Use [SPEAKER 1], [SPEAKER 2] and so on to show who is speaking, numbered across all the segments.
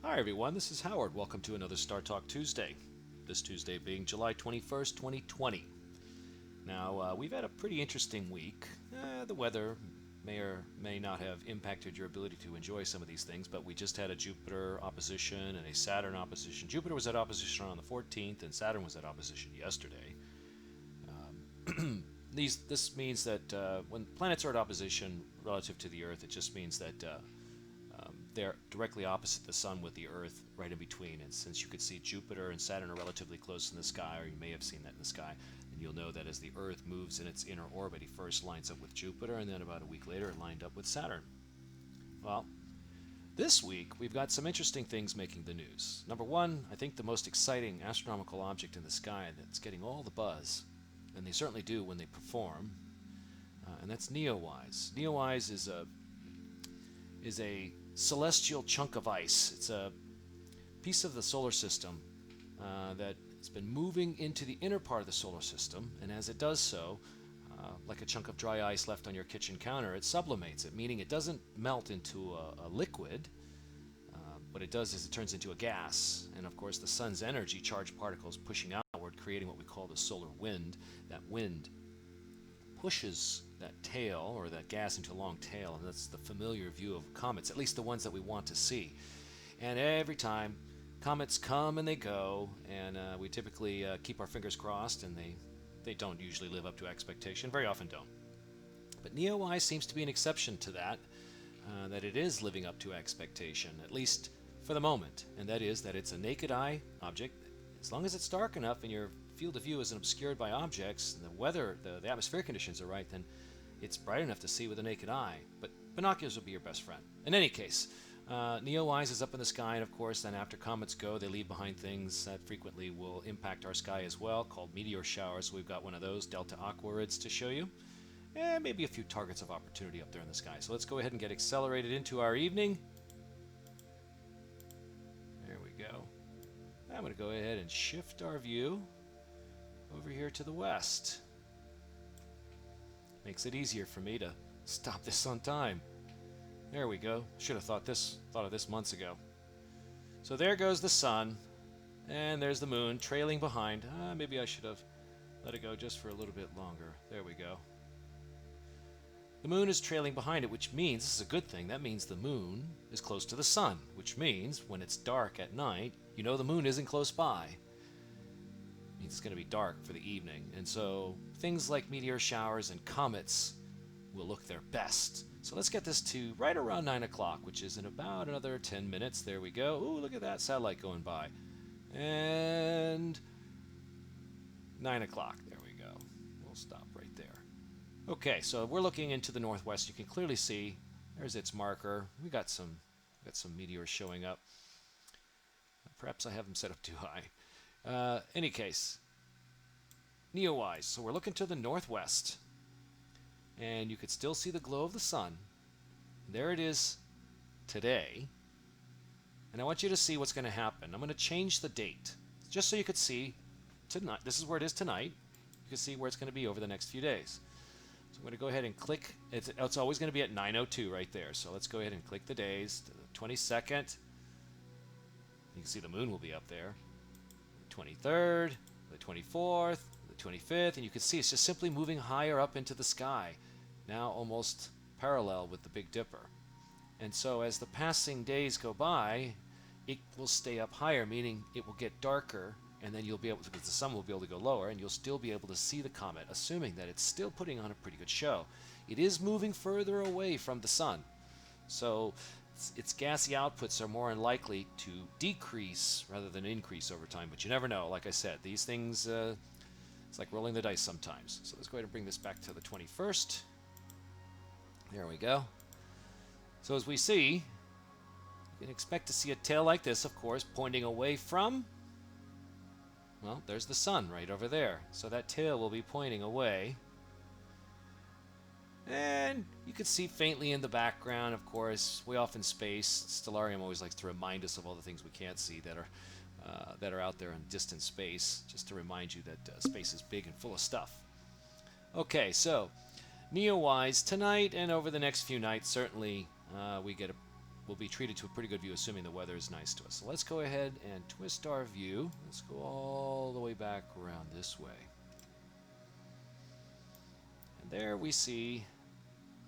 [SPEAKER 1] Hi everyone, this is Howard. Welcome to another Star Talk Tuesday. This Tuesday being July 21st, 2020. Now, we've had a pretty interesting week. The weather may or may not have impacted your ability to enjoy some of these things, but we just had a Jupiter opposition and a Saturn opposition. Jupiter was at opposition on the 14th, and Saturn was at opposition yesterday. This means that when planets are at opposition relative to the Earth, it just means that they're directly opposite the Sun with the Earth right in between. And since you could see Jupiter and Saturn are relatively close in the sky, or you may have seen that in the sky, and you'll know that as the Earth moves in its inner orbit, it first lines up with Jupiter, and then about a week later it lined up with Saturn. Well, this week we've got some interesting things making the news. Number one, I think the most exciting astronomical object in the sky that's getting all the buzz, and they certainly do when they perform, and that's NEOWISE. NEOWISE is a celestial chunk of ice. It's a piece of the solar system that has been moving into the inner part of the solar system, and as it does so, like a chunk of dry ice left on your kitchen counter, it sublimates it, meaning it doesn't melt into a liquid. What it does is it turns into a gas, and of course the sun's energy charged particles pushing outward, creating what we call the solar wind. That wind pushes that tail, or that gas, into a long tail, and that's the familiar view of comets, at least the ones that we want to see. And every time, comets come and they go, and we typically keep our fingers crossed, and they don't usually live up to expectation, very often don't. But NEOWISE seems to be an exception to that, that it is living up to expectation, at least for the moment, and that is that it's a naked eye object. As long as it's dark enough and your field of view isn't obscured by objects, and the weather, the atmospheric conditions are right, then it's bright enough to see with a naked eye. But binoculars will be your best friend. In any case, NEOWISE is up in the sky, and of course then after comets go, they leave behind things that frequently will impact our sky as well, called meteor showers. So we've got one of those, Delta Aquirids, to show you, and maybe a few targets of opportunity up there in the sky. So let's go ahead and get accelerated into our evening. There we go. I'm going to go ahead and shift our view over here to the west. Makes it easier for me to stop this on time. There we go. Should have thought of this months ago. So there goes the sun, and there's the moon trailing behind. Maybe I should have let it go just for a little bit longer. There we go. The moon is trailing behind it, which means, this is a good thing, that means the moon is close to the sun, which means when it's dark at night, you know the moon isn't close by. It means it's going to be dark for the evening, and so things like meteor showers and comets will look their best. So let's get this to right around 9 o'clock, which is in about another 10 minutes. There we go. Ooh, look at that satellite going by. And 9 o'clock. There we go. We'll stop right there. Okay, so we're looking into the northwest. You can clearly see there's its marker. We got some meteors showing up. Perhaps I have them set up too high. Any case, NEOWISE. So we're looking to the northwest, and you could still see the glow of the sun. There it is today. And I want you to see what's going to happen. I'm going to change the date, just so you could see tonight. This is where it is tonight. You can see where it's going to be over the next few days. So I'm going to go ahead and click. It's always going to be at 9:02 right there. So let's go ahead and click the days. The 22nd. You can see the moon will be up there. The 23rd, the 24th, the 25th, and you can see it's just simply moving higher up into the sky, now almost parallel with the Big Dipper. And so as the passing days go by, it will stay up higher, meaning it will get darker, and then you'll be able to, because the sun will be able to go lower, and you'll still be able to see the comet, assuming that it's still putting on a pretty good show. It is moving further away from the sun, so its gassy outputs are more unlikely to decrease rather than increase over time, but you never know. Like I said, these things, it's like rolling the dice sometimes. So let's go ahead and bring this back to the 21st. There we go. So as we see, you can expect to see a tail like this, of course, pointing away from, well, there's the sun right over there. So that tail will be pointing away. And you can see faintly in the background, of course, way off in space. Stellarium always likes to remind us of all the things we can't see that are out there in distant space, just to remind you that space is big and full of stuff. Okay, so NEOWISE tonight and over the next few nights, certainly we get a we'll be treated to a pretty good view, assuming the weather is nice to us. So let's go ahead and twist our view. Let's go all the way back around this way. And there we see,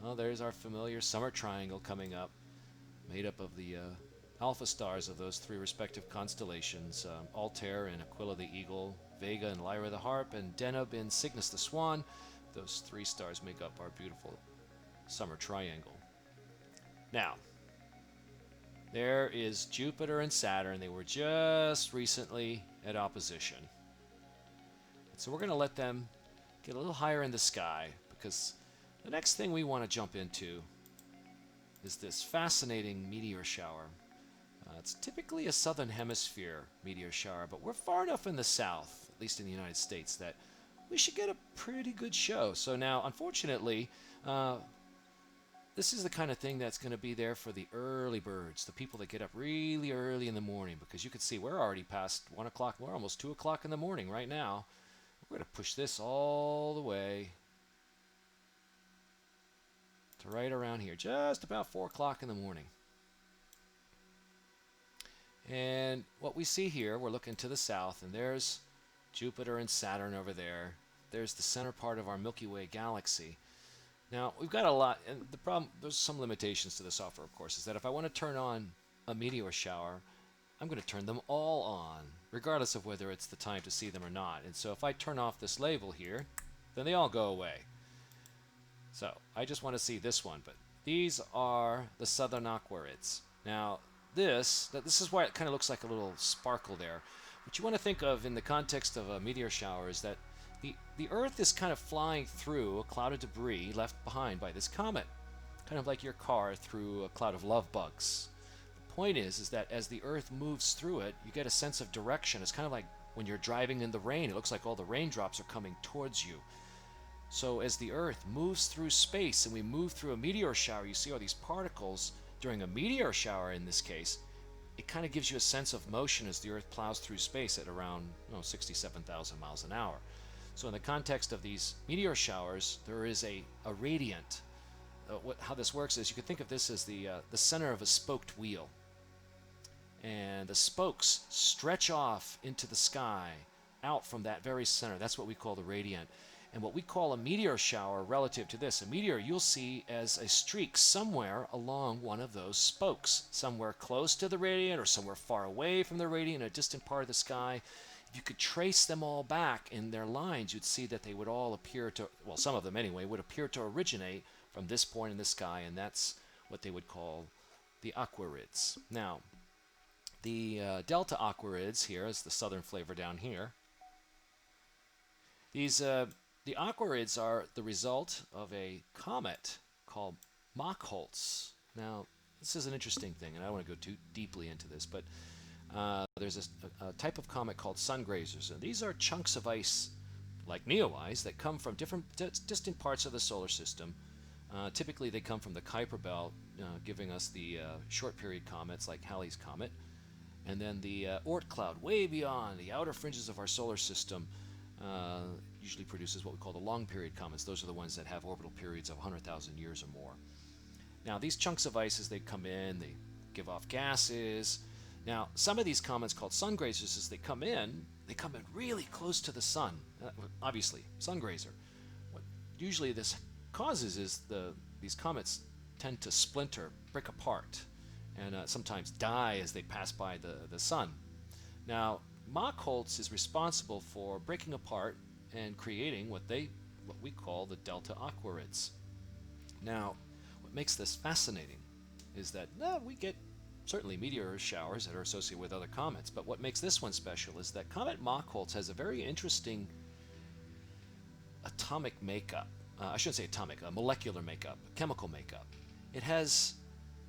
[SPEAKER 1] oh, there's our familiar summer triangle coming up, made up of the alpha stars of those three respective constellations, Altair and Aquila the Eagle, Vega and Lyra the Harp, and Deneb and Cygnus the Swan. Those three stars make up our beautiful summer triangle. Now, there is Jupiter and Saturn. They were just recently at opposition. So we're going to let them get a little higher in the sky, because the next thing we want to jump into is this fascinating meteor shower. It's typically a southern hemisphere meteor shower, but we're far enough in the south, at least in the United States, that we should get a pretty good show. So now, unfortunately, this is the kind of thing that's going to be there for the early birds, the people that get up really early in the morning, because you can see we're already past 1 o'clock, we're almost 2 o'clock in the morning right now. We're going to push this all the way to right around here, just about 4 o'clock in the morning. And what we see here, we're looking to the south, and there's Jupiter and Saturn over there. There's the center part of our Milky Way galaxy. Now, we've got a lot, and the problem, there's some limitations to the software, of course, is that if I want to turn on a meteor shower, I'm going to turn them all on, regardless of whether it's the time to see them or not. And so if I turn off this label here, then they all go away. So I just want to see this one, but these are the southern Aquirids. Now, this is why it kind of looks like a little sparkle there. What you want to think of in the context of a meteor shower is that the Earth is kind of flying through a cloud of debris left behind by this comet, kind of like your car through a cloud of love bugs. The point is that as the Earth moves through it, you get a sense of direction. It's kind of like when you're driving in the rain. It looks like all the raindrops are coming towards you. So as the Earth moves through space and we move through a meteor shower, you see all these particles. During a meteor shower, in this case, it kind of gives you a sense of motion as the Earth plows through space at around 67,000 miles an hour. So in the context of these meteor showers, there is a radiant. How this works is you can think of this as the center of a spoked wheel. And the spokes stretch off into the sky, out from that very center. That's what we call the radiant. And what we call a meteor shower relative to this, a meteor you'll see as a streak somewhere along one of those spokes, somewhere close to the radiant or somewhere far away from the radiant, a distant part of the sky. If you could trace them all back in their lines, you'd see that they would all appear to, well, some of them anyway, would appear to originate from this point in the sky, and that's what they would call the Aquirids. Now, the Delta Aquirids here is the southern flavor down here. The Aquirids are the result of a comet called Mach-Holtz. Now, this is an interesting thing, and I don't want to go too deeply into this, but there's a type of comet called sun grazers, and these are chunks of ice, like NEOWISE, that come from different distant parts of the solar system. Typically, they come from the Kuiper Belt, giving us the short-period comets like Halley's Comet, and then the Oort cloud, way beyond the outer fringes of our solar system, usually produces what we call the long-period comets. Those are the ones that have orbital periods of 100,000 years or more. Now, these chunks of ice, as they come in, they give off gases. Now, some of these comets called sun grazers, as they come in really close to the sun. Obviously, sun grazer. What usually this causes is these comets tend to splinter, break apart, and sometimes die as they pass by the sun. Now, Mach-Holtz is responsible for breaking apart and creating what we call the Delta Aquirids. Now, what makes this fascinating is that we get certainly meteor showers that are associated with other comets, but what makes this one special is that Comet Mach-Holtz has a very interesting atomic makeup. I shouldn't say atomic, molecular makeup, chemical makeup. It has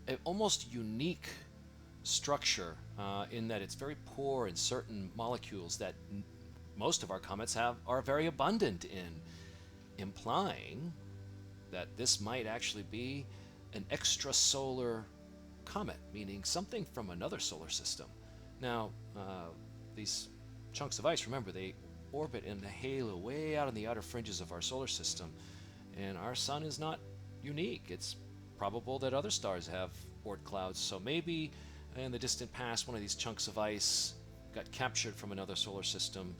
[SPEAKER 1] an almost unique structure in that it's very poor in certain molecules that most of our comets are very abundant in, implying that this might actually be an extrasolar comet, meaning something from another solar system. Now, these chunks of ice, remember, they orbit in a halo way out in the outer fringes of our solar system, and our sun is not unique. It's probable that other stars have Oort clouds. So maybe in the distant past, one of these chunks of ice got captured from another solar system,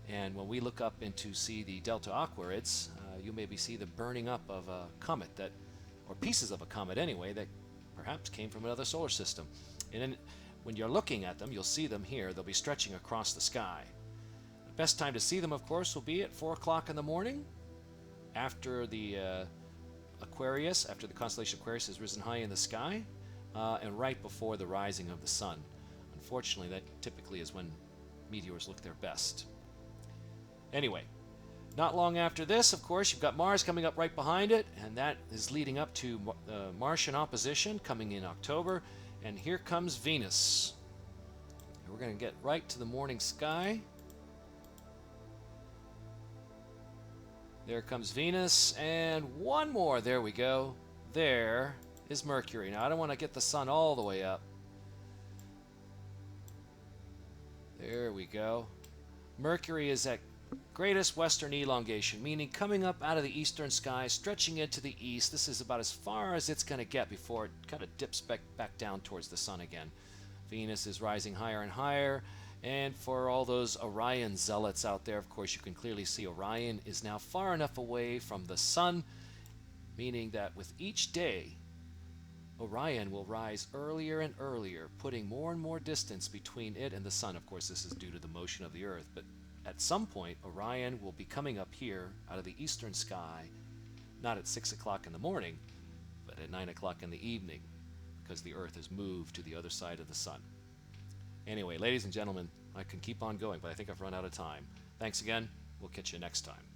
[SPEAKER 1] and when we look up into see the Delta Aquirids, you maybe see the burning up of a comet that, or pieces of a comet anyway, that perhaps came from another solar system. And then when you're looking at them, you'll see them here. They'll be stretching across the sky. The best time to see them, of course, will be at 4 o'clock in the morning, after the Aquarius, after the constellation Aquarius has risen high in the sky, and right before the rising of the sun. Unfortunately, that typically is when meteors look their best. Anyway, not long after this, of course, you've got Mars coming up right behind it, and that is leading up to Martian opposition coming in October. And here comes Venus. And we're going to get right to the morning sky. There comes Venus, and one more. There we go. There is Mercury. Now, I don't want to get the sun all the way up. There we go. Mercury is at greatest western elongation, meaning coming up out of the eastern sky, stretching into the east. This is about as far as it's going to get before it kind of dips back down towards the sun again. Venus is rising higher and higher. And for all those Orion zealots out there, of course, you can clearly see Orion is now far enough away from the sun, meaning that with each day, Orion will rise earlier and earlier, putting more and more distance between it and the sun. Of course, this is due to the motion of the Earth, but at some point, Orion will be coming up here out of the eastern sky, not at 6 o'clock in the morning, but at 9 o'clock in the evening, because the Earth has moved to the other side of the sun. Anyway, ladies and gentlemen, I can keep on going, but I think I've run out of time. Thanks again. We'll catch you next time.